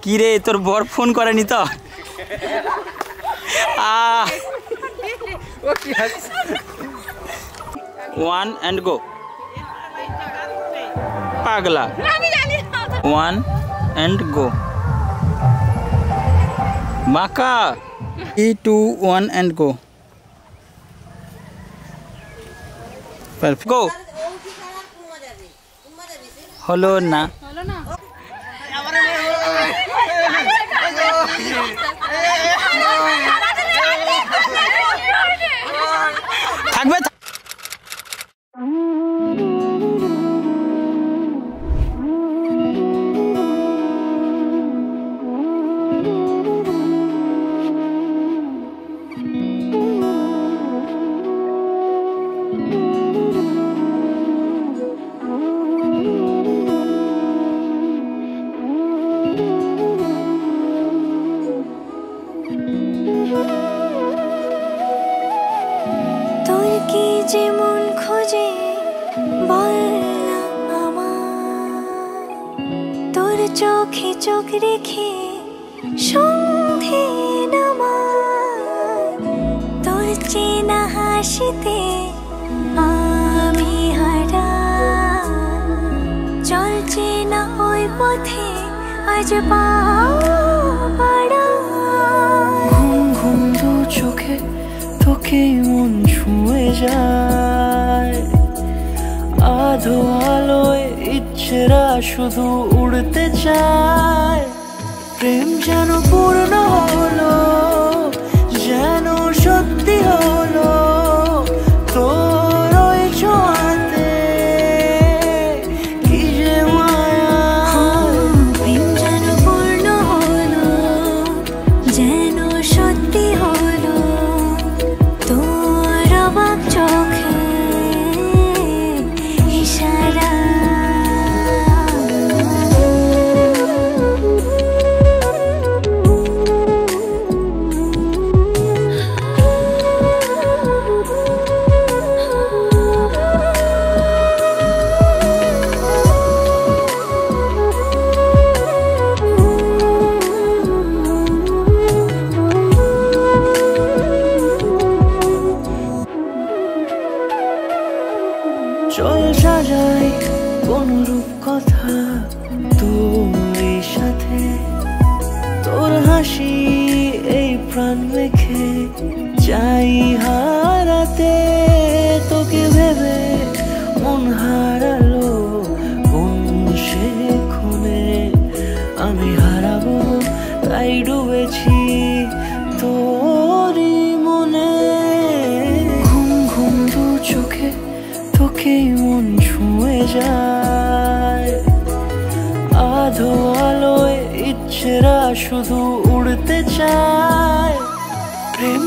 কি রে তোর বর ফোন করেনি তো? ওয়ান অ্যান্ড গো পাগলা। ওয়ান অ্যান্ড গো বাঁকা। 3, 2, 1 and go. Perfect. Go. হলো না থাকবে। যেমন খোঁজে বললাম আমার, তোর চোখে চোখ রেখে সন্ধে নামার, তোর চেনা হাসিতে আমি হারান, চলছে না ওই পথে আজ পা বাড়া। ঘুম ঘুম দু চোখে তোকে মন ছুঁয়ে যায়, আধো আলোয় ইচ্ছেরা শুধু উড়তে চায়। প্রেম যেন পূর্ণ হলো, যেন সত্যি হলো তোর ওই ছোঁয়াতে, কি যে মায়া। প্রেম যেন পূর্ণ হলো, যেন সত্যি হলো তোর অবাক চোখে ইশারা। চল সাজাই কোন রূপ কথা তোর সাথে, তোর হাসি এই প্রাণ মেখে চাই হারাতে। তোকে ভেবে মন হারালো কোন সে খুনে, আমি হারাবো তাই ডুবেছি তোরই মনে। ঘুম ঘুম দু চোখে তোকে মন ছুঁয়ে যায়, আধো আলোয় ইচ্ছেরা শুধু উড়তে চায়। প্রেম